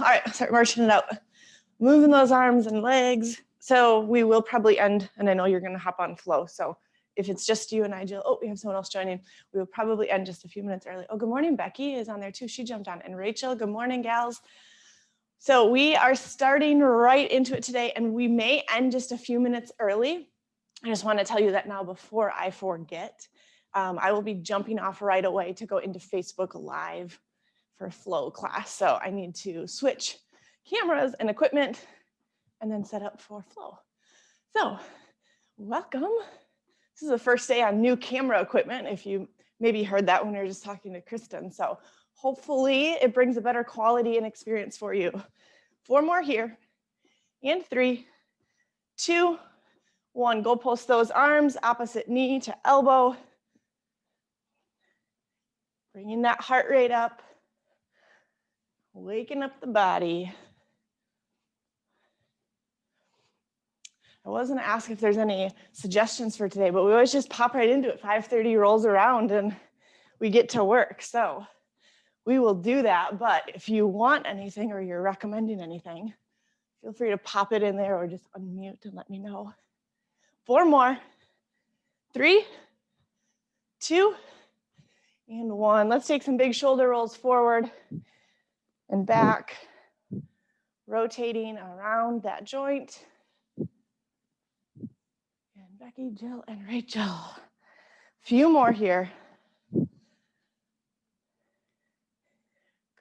All right, start marching it out. Moving those arms and legs. So we will probably end, and I know you're gonna hop on flow. So if it's just you and I, Jill, oh, we have someone else joining. We will probably end just a few minutes early. Oh, good morning, Becky is on there too. She jumped on. And Rachel, good morning, gals. So we are starting right into it today, and we may end just a few minutes early. I just want to tell you that now before I forget. I will be jumping off right away to go into Facebook Live for a flow class. So I need to switch cameras and equipment and then set up for flow. So welcome. This is the first day on new camera equipment. If you maybe heard that when we were just talking to Kristen. So hopefully it brings a better quality and experience for you. 4 more here, and 3, 2, 1. Go post those arms, opposite knee to elbow. Bringing that heart rate up, waking up the body. I was gonna ask if there's any suggestions for today, but we always just pop right into it. 5:30 rolls around and we get to work. So we will do that, but if you want anything or you're recommending anything, feel free to pop it in there or just unmute and let me know. 4 more, 3, 2, and 1. Let's take some big shoulder rolls forward and back, rotating around that joint. And Becky, Jill, and Rachel. Few more here.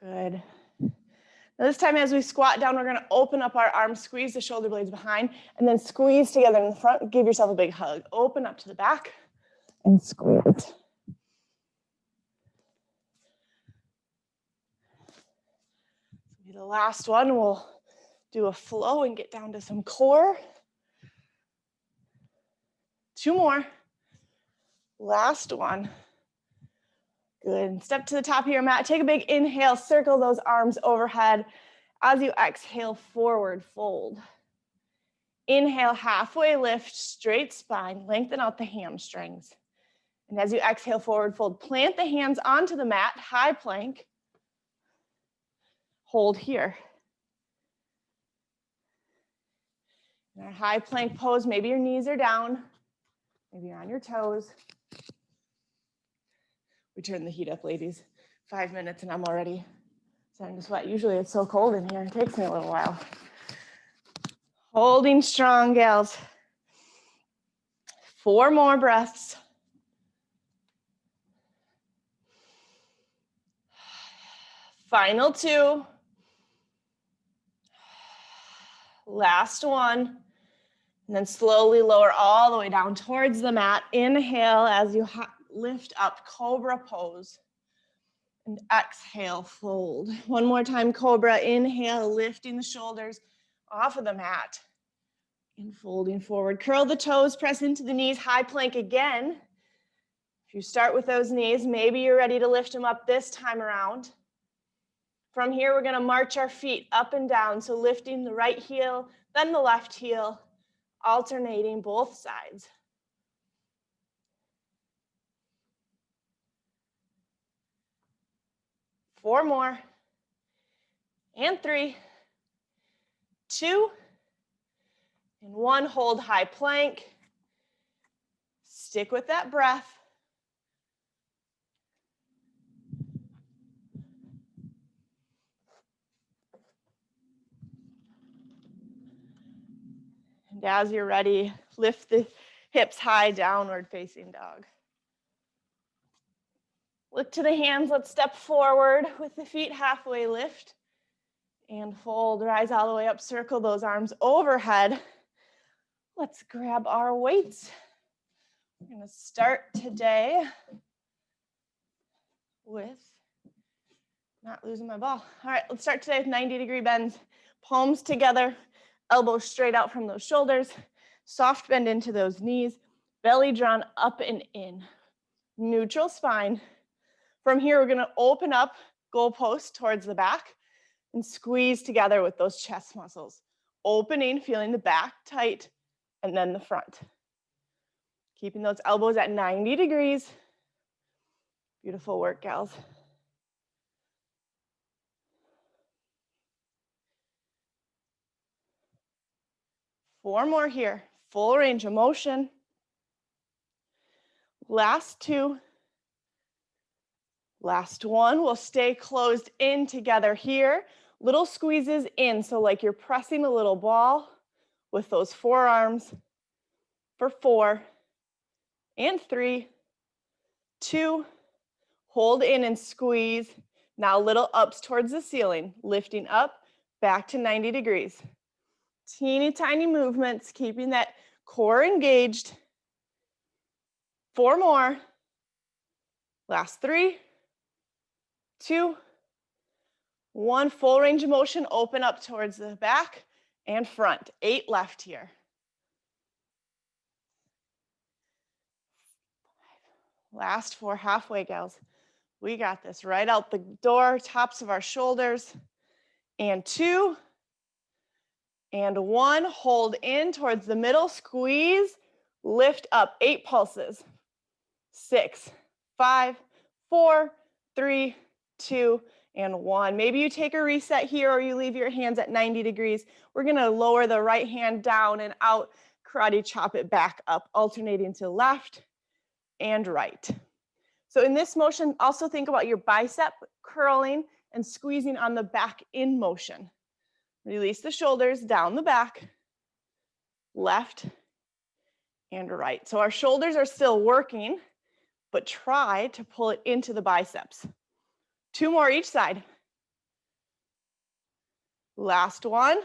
Good. Now this time as we squat down, we're gonna open up our arms, squeeze the shoulder blades behind, and then squeeze together in the front. Give yourself a big hug. Open up to the back and squeeze. The last one, we'll do a flow and get down to some core. 2 more. Last one. Good. Step to the top of your mat. Take a big inhale. Circle those arms overhead. As you exhale, forward fold. Inhale, halfway lift, straight spine. Lengthen out the hamstrings. And as you exhale, forward fold. Plant the hands onto the mat. High plank. Hold here. In our high plank pose, maybe your knees are down. Maybe you're on your toes. We turn the heat up, ladies. 5 minutes and I'm already starting to sweat. Usually it's so cold in here. It takes me a little while. Holding strong, gals. 4 more breaths. Final 2. Last one. And then slowly lower all the way down towards the mat. Inhale as you lift up, Cobra pose. And exhale, fold. One more time, Cobra. Inhale, lifting the shoulders off of the mat. And folding forward. Curl the toes, press into the knees, high plank again. If you start with those knees, maybe you're ready to lift them up this time around. From here, we're gonna march our feet up and down. So lifting the right heel, then the left heel, alternating both sides. Four more. And 3, 2, and 1. Hold high plank. Stick with that breath. And as you're ready, lift the hips high, downward facing dog. Look to the hands. Let's step forward with the feet halfway lift. And fold, rise all the way up, circle those arms overhead. Let's grab our weights. We're gonna start today with, not losing my ball. All right, let's start today with 90-degree bends. Palms together, elbows straight out from those shoulders. Soft bend into those knees, belly drawn up and in. Neutral spine. From here, we're gonna open up, goalpost towards the back, and squeeze together with those chest muscles. Opening, feeling the back tight, and then the front. Keeping those elbows at 90 degrees. Beautiful work, gals. 4 more here. Full range of motion. Last 2. Last 1. We'll stay closed in together here. Little squeezes in, so like you're pressing a little ball with those forearms for 4 and 3, 2, hold in and squeeze. Now little ups towards the ceiling, lifting up, back to 90 degrees. Teeny tiny movements, keeping that core engaged. 4 more. Last 3, 2, 1. Full range of motion, open up towards the back and front. 8 left here. Last 4, halfway, gals. We got this. Right out the door, tops of our shoulders. And 2, and 1. Hold in towards the middle, squeeze, lift up. 8 pulses. 6, 5, 4, 3, 2, and 1. Maybe you take a reset here or you leave your hands at 90 degrees. We're going to lower the right hand down and out, karate chop it back up, alternating to left and right. So in this motion, also think about your bicep curling and squeezing on the back in motion. Release the shoulders down the back, left and right. So our shoulders are still working, but try to pull it into the biceps. 2 more each side. Last 1.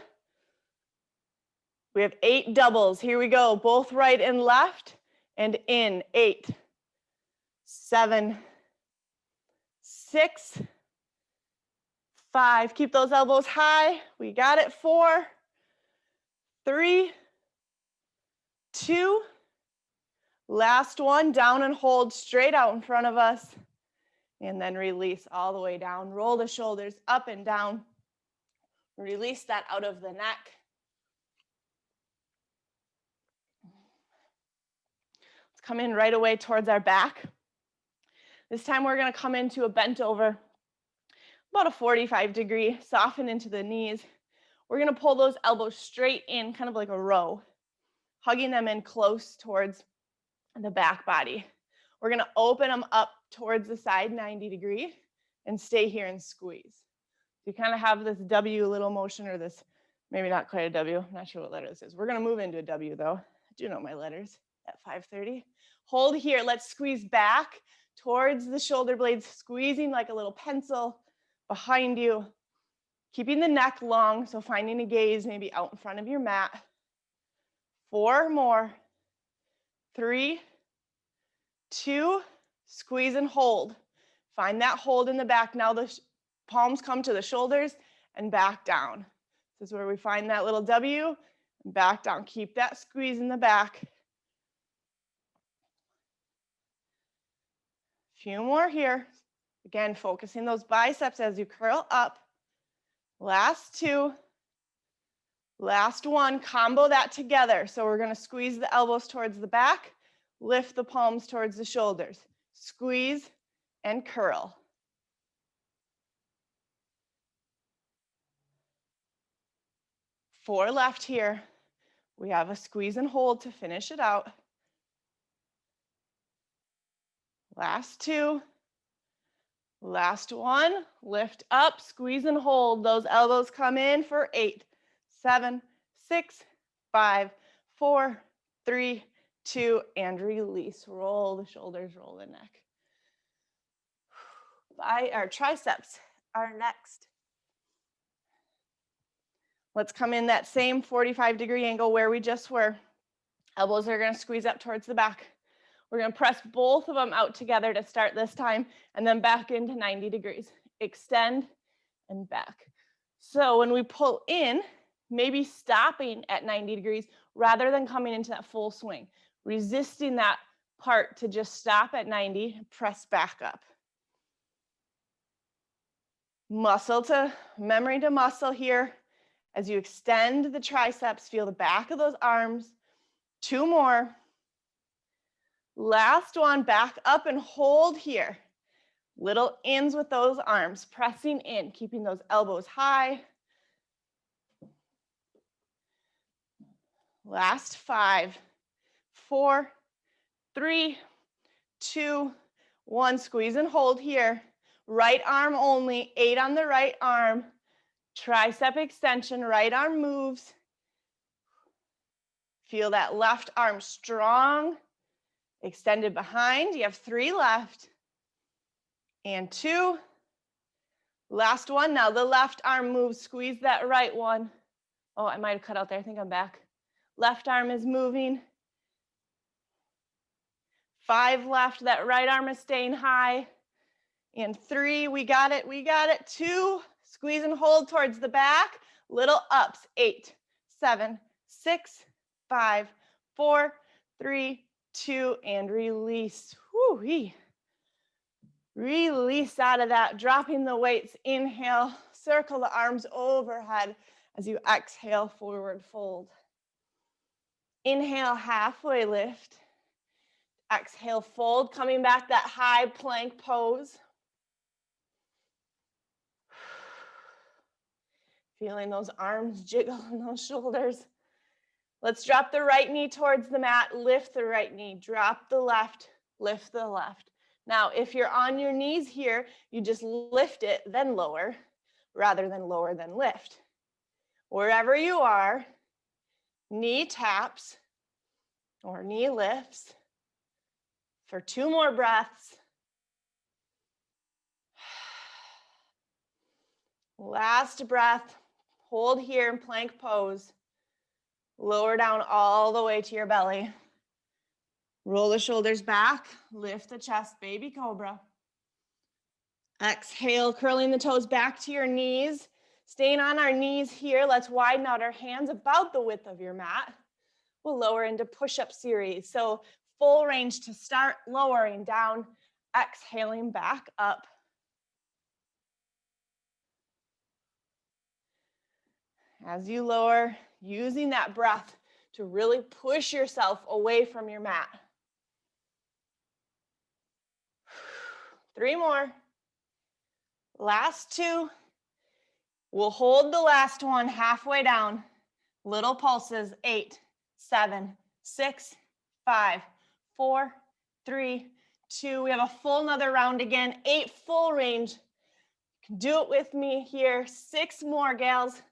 We have 8 doubles. Here we go. Both right and left and in. 8, 7, 6, 5. Keep those elbows high. We got it. 4, 3, 2. Last 1. Down and hold straight out in front of us. And then release all the way down. Roll the shoulders up and down. Release that out of the neck. Let's come in right away towards our back. This time we're going to come into a bent over, about a 45 degree, soften into the knees. We're going to pull those elbows straight in, kind of like a row, hugging them in close towards the back body. We're going to open them up towards the side, 90 degree, and stay here and squeeze. You kind of have this W little motion, or this, maybe not quite a W, I'm not sure what letter this is. We're going to move into a W though. I do know my letters at 5:30. Hold here, let's squeeze back towards the shoulder blades, squeezing like a little pencil behind you, keeping the neck long, so finding a gaze maybe out in front of your mat. 4 more. 3, 2, squeeze and hold. Find that hold in the back. Now the palms come to the shoulders and back down. This is where we find that little W and back down. Keep that squeeze in the back. Few more here. Again, focusing those biceps as you curl up. Last 2. Last 1. Combo that together. So we're going to squeeze the elbows towards the back, lift the palms towards the shoulders. Squeeze and curl. Four left here. We have a squeeze and hold to finish it out. Last 2. Last 1. Lift up, squeeze and hold. Those elbows come in for 8, 7, 6, 5, 4, 3, 2, and release. Roll the shoulders, roll the neck. Our triceps are next. Let's come in that same 45-degree angle where we just were. Elbows are going to squeeze up towards the back. We're going to press both of them out together to start this time, and then back into 90 degrees. Extend and back. So when we pull in, maybe stopping at 90 degrees rather than coming into that full swing. Resisting that part to just stop at 90, press back up. Muscle to memory to muscle here. As you extend the triceps, feel the back of those arms. 2 more. Last 1, back up and hold here. Little ins with those arms, pressing in, keeping those elbows high. Last 5, 4, 3, 2, 1. Squeeze and hold here. Right arm only, 8 on the right arm. Tricep extension, right arm moves. Feel that left arm strong, extended behind. You have 3 left. And 2. Last one. Now the left arm moves. Squeeze that right one. Oh, I might have cut out there. I think I'm back. Left arm is moving. 5 left. That right arm is staying high. And 3. We got it. We got it. 2. Squeeze and hold towards the back. Little ups. 8, 7, 6, 5, 4, 3, 2, and release. Woo-wee. Release out of that, dropping the weights. Inhale, circle the arms overhead as you exhale, forward fold. Inhale, halfway lift. Exhale, fold, coming back that high plank pose. Feeling those arms jiggle and those shoulders. Let's drop the right knee towards the mat, lift the right knee, drop the left, lift the left. Now, if you're on your knees here, you just lift it, then lower, rather than lower, then lift. Wherever you are, knee taps or knee lifts for 2 more breaths. Last breath, hold here in plank pose. Lower down all the way to your belly. Roll the shoulders back, lift the chest, baby cobra. Exhale, curling the toes back to your knees. Staying on our knees here, let's widen out our hands about the width of your mat. We'll lower into push-up series. So full range to start, lowering down, exhaling back up. As you lower, using that breath to really push yourself away from your mat. 3 more. Last 2. We'll hold the last one halfway down. Little pulses. 8, 7, 6, 5, 4, 3, 2. We have a full another round again. 8 full range. You can do it with me here. 6 more, gals.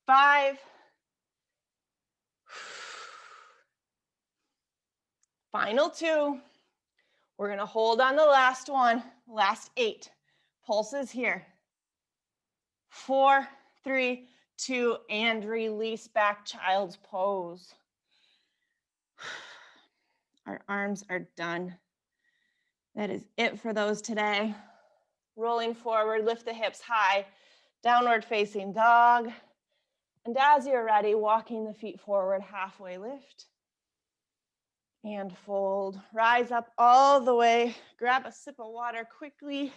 5. Final 2. We're going to hold on the last one. Last 8. Pulses here. 4, 3, 2, and release back, child's pose. Our arms are done. That is it for those today. Rolling forward, lift the hips high, downward facing dog. And as you're ready, walking the feet forward, halfway lift. And fold. Rise up all the way. Grab a sip of water quickly.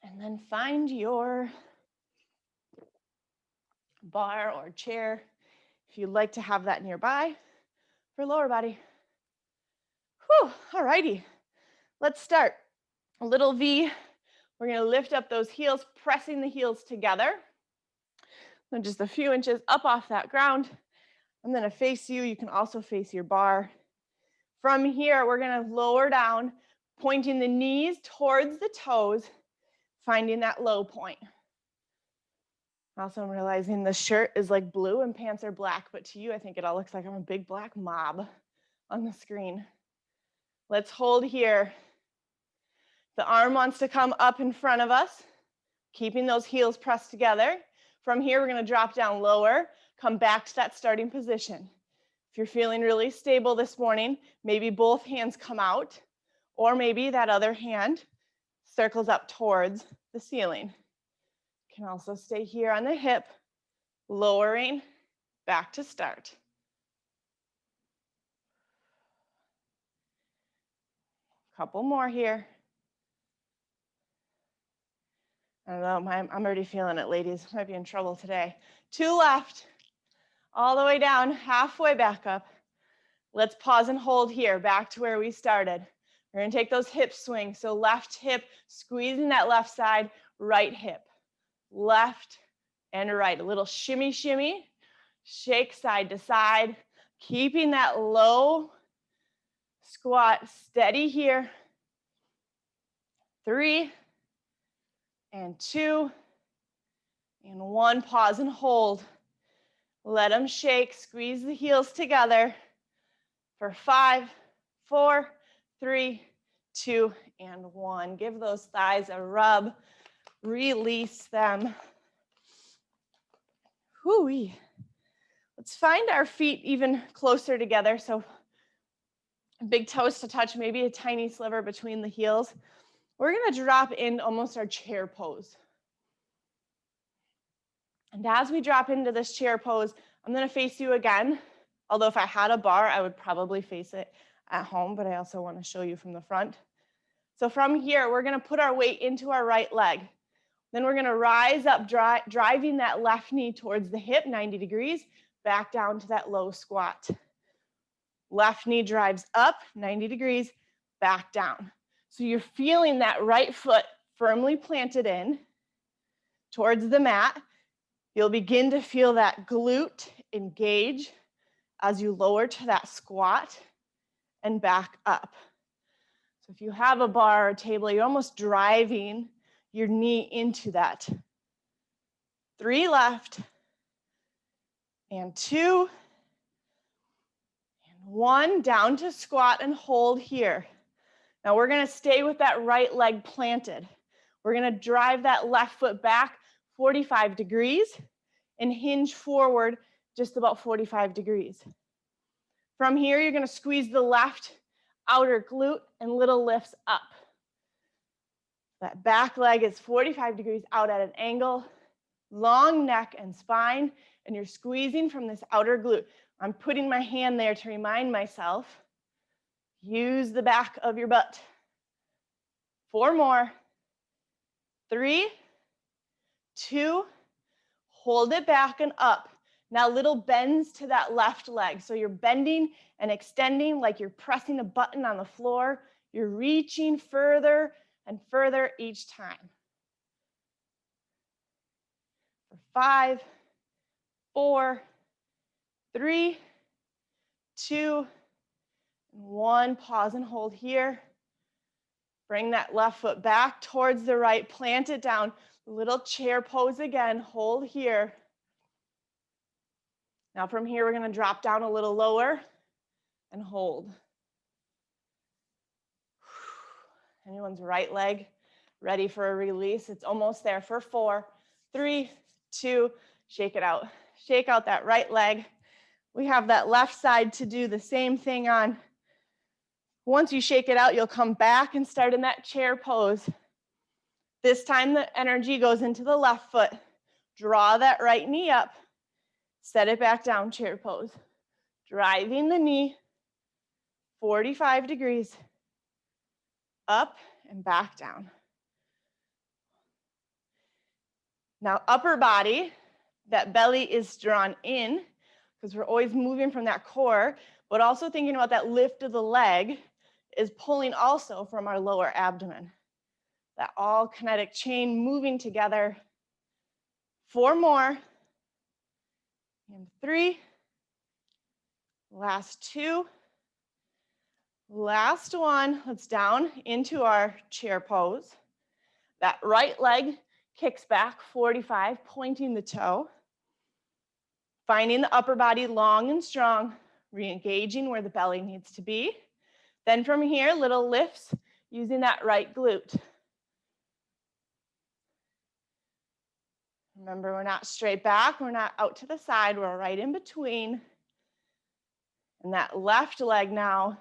And then find your bar or chair if you'd like to have that nearby for lower body. Whew, all righty. Let's start. A little V. We're going to lift up those heels, pressing the heels together. And just a few inches up off that ground. I'm going to face you. You can also face your bar. From here, we're going to lower down, pointing the knees towards the toes, finding that low point. Also, I'm realizing the shirt is like blue and pants are black, but to you, I think it all looks like I'm a big black mob on the screen. Let's hold here. The arm wants to come up in front of us, keeping those heels pressed together. From here, we're going to drop down lower, come back to that starting position. If you're feeling really stable this morning, maybe both hands come out, or maybe that other hand circles up towards the ceiling. You can also stay here on the hip, lowering, back to start. Couple more here. I don't know, I'm already feeling it, ladies. Might be in trouble today. 2 left. All the way down, halfway back up. Let's pause and hold here, back to where we started. We're going to take those hip swings. So left hip, squeezing that left side, right hip. Left, and right. A little shimmy, shimmy. Shake side to side. Keeping that low squat steady here. 3 and 2 and 1. Pause and hold. Let them shake. Squeeze the heels together for 5, 4, 3, 2, and 1. Give those thighs a rub. Release them. Whoo-wee. Let's find our feet even closer together. So big toes to touch, maybe a tiny sliver between the heels. We're going to drop in almost our chair pose. And as we drop into this chair pose, I'm going to face you again. Although if I had a bar, I would probably face it at home, but I also want to show you from the front. So from here, we're going to put our weight into our right leg. Then we're going to rise up, driving that left knee towards the hip, 90 degrees, back down to that low squat. Left knee drives up, 90 degrees, back down. So you're feeling that right foot firmly planted in towards the mat. You'll begin to feel that glute engage as you lower to that squat and back up. So if you have a bar or a table, you're almost driving your knee into that. 3 left, and 2, and 1, down to squat and hold here. Now we're going to stay with that right leg planted. We're going to drive that left foot back 45 degrees and hinge forward just about 45 degrees. From here, you're going to squeeze the left outer glute and little lifts up. That back leg is 45 degrees out at an angle, long neck and spine, and you're squeezing from this outer glute. I'm putting my hand there to remind myself, use the back of your butt. 4 more. 3, 2, hold it back and up. Now little bends to that left leg. So you're bending and extending like you're pressing a button on the floor. You're reaching further and further each time. For 5, 4, 3, 2, 1. Pause and hold here. Bring that left foot back towards the right. Plant it down. Little chair pose again. Hold here. Now from here, we're going to drop down a little lower and hold. Anyone's right leg ready for a release? It's almost there for 4, 3, 2, shake it out. Shake out that right leg. We have that left side to do the same thing on. Once you shake it out, you'll come back and start in that chair pose. This time the energy goes into the left foot. Draw that right knee up. Set it back down, chair pose. Driving the knee 45 degrees. Up and back down. Now upper body, that belly is drawn in because we're always moving from that core, but also thinking about that lift of the leg is pulling also from our lower abdomen. That all kinetic chain moving together. 4 more. And 3. Last 2. Last 1. Let's down into our chair pose. That right leg kicks back 45, pointing the toe. Finding the upper body long and strong, re-engaging where the belly needs to be. Then from here, little lifts using that right glute. Remember, we're not straight back, we're not out to the side, we're right in between. And that left leg now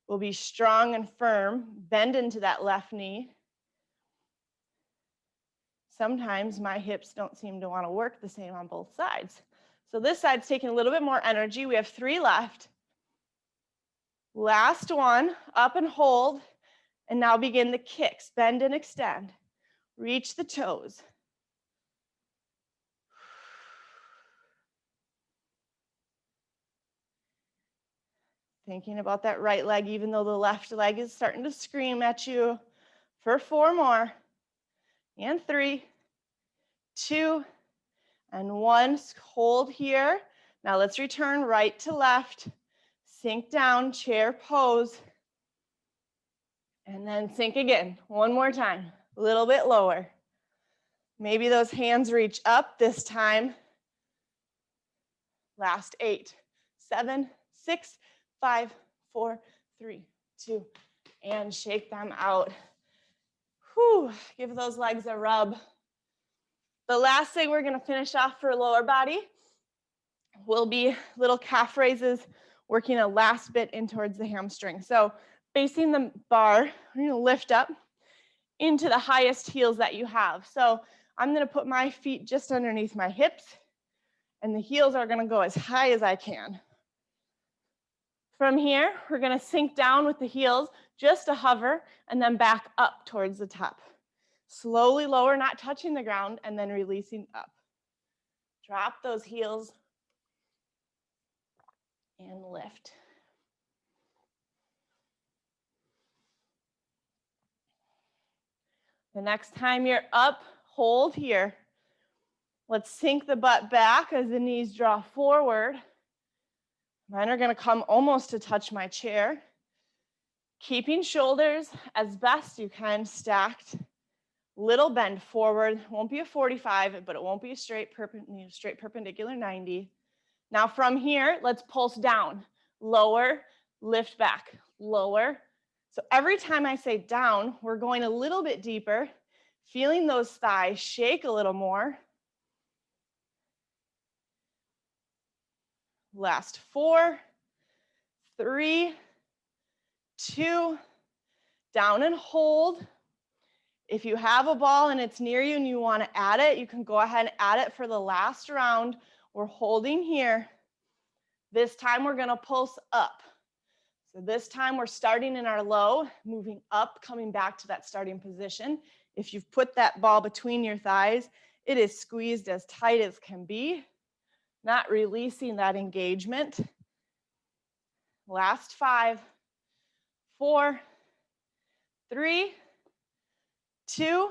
will be strong and firm. Bend into that left knee. Sometimes my hips don't seem to want to work the same on both sides. So this side's taking a little bit more energy. We have 3 left. Last 1, up and hold. And now begin the kicks. Bend and extend. Reach the toes. Thinking about that right leg, even though the left leg is starting to scream at you. For 4 more. And 3, 2, And one, hold here. Now let's return right to left. Sink down, chair pose. And then sink again. One more time, a little bit lower. Maybe those hands reach up this time. Last 8, 7, 6, 5, 4, 3, 2, and shake them out. Whew, give those legs a rub. The last thing we're gonna finish off for lower body will be little calf raises, working a last bit in towards the hamstring. So facing the bar, we're gonna lift up into the highest heels that you have. So I'm gonna put my feet just underneath my hips, and the heels are gonna go as high as I can. From here, we're gonna sink down with the heels, just to hover, and then back up towards the top. Slowly lower, not touching the ground, and then releasing up. Drop those heels and lift. The next time you're up, hold here. Let's sink the butt back as the knees draw forward. Mine are gonna come almost to touch my chair. Keeping shoulders as best you can stacked. Little bend forward. Won't be a 45, but it won't be a straight perpendicular 90. Now from here, let's pulse down. Lower, lift back, lower. So every time I say down, we're going a little bit deeper, feeling those thighs shake a little more. Last 4, 3, 2, down and hold. If you have a ball and it's near you and you want to add it, you can go ahead and add it for the last round. We're holding here. This time we're going to pulse up. So this time we're starting in our low, moving up, coming back to that starting position. If you've put that ball between your thighs, it is squeezed as tight as can be, not releasing that engagement. Last 5, 4, 3, 2,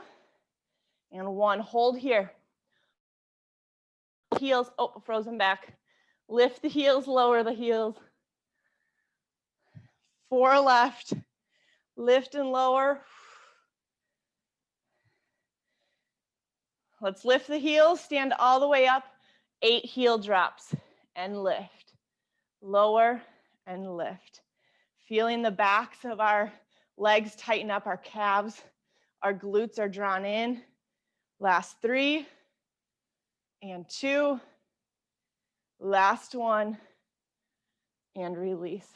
and 1. Hold here. Heels, oh, frozen back. Lift the heels, lower the heels. 4 left. Lift and lower. Let's lift the heels, stand all the way up. 8 heel drops and lift. Lower and lift. Feeling the backs of our legs tighten up, our calves, our glutes are drawn in. Last 3 and 2. Last 1 and release.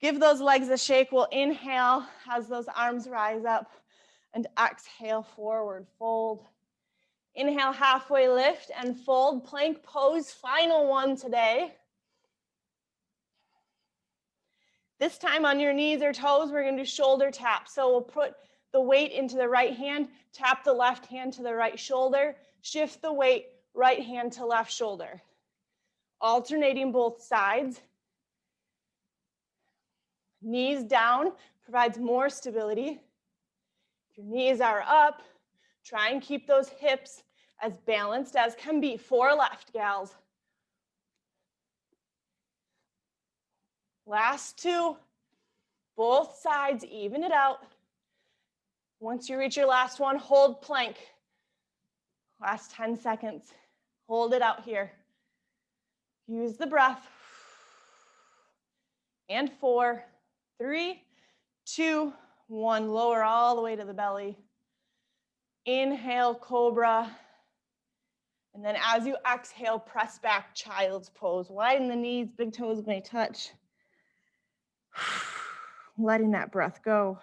Give those legs a shake. We'll inhale as those arms rise up and exhale forward, fold. Inhale, halfway lift and fold, plank pose, final one today. This time on your knees or toes, we're gonna do shoulder taps. So we'll put the weight into the right hand, tap the left hand to the right shoulder, shift the weight, right hand to left shoulder. Alternating both sides. Knees down provides more stability. If your knees are up, try and keep those hips as balanced as can be. 4 left, gals. Last 2. Both sides, even it out. Once you reach your last one, hold plank. Last 10 seconds. Hold it out here. Use the breath. And 4, 3, 2, 1. Lower all the way to the belly. Inhale, Cobra. And then as you exhale, press back, child's pose. Widen the knees, big toes may touch. Letting that breath go.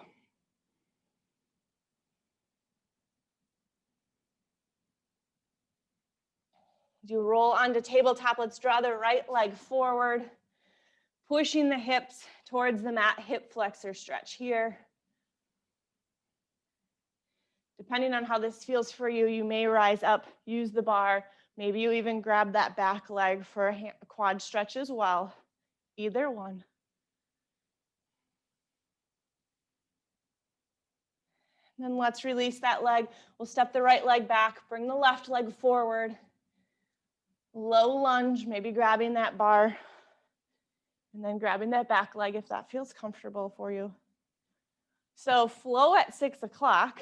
As you roll onto tabletop, let's draw the right leg forward, pushing the hips towards the mat, hip flexor stretch here. Depending on how this feels for you, you may rise up, use the bar. Maybe you even grab that back leg for a quad stretch as well. Either one. And then let's release that leg. We'll step the right leg back, bring the left leg forward. Low lunge, maybe grabbing that bar and then grabbing that back leg if that feels comfortable for you. So flow at 6 o'clock.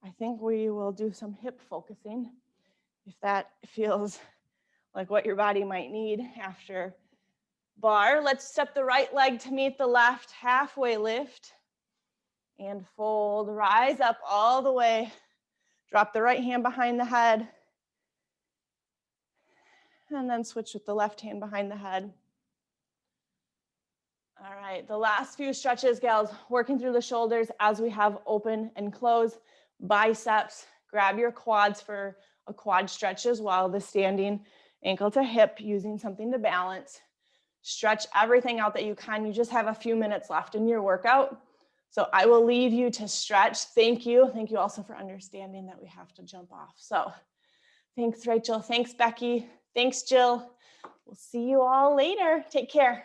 I think we will do some hip focusing if that feels like what your body might need after bar. Let's step the right leg to meet the left, halfway lift and fold, rise up all the way. Drop the right hand behind the head and then switch with the left hand behind the head. All right, the last few stretches, gals, working through the shoulders as we have open and close. Biceps, grab your quads for a quad stretch as well, the standing ankle to hip, using something to balance. Stretch everything out that you can. You just have a few minutes left in your workout. So I will leave you to stretch. Thank you. Thank you also for understanding that we have to jump off. So thanks, Rachel. Thanks, Becky. Thanks, Jill. We'll see you all later. Take care.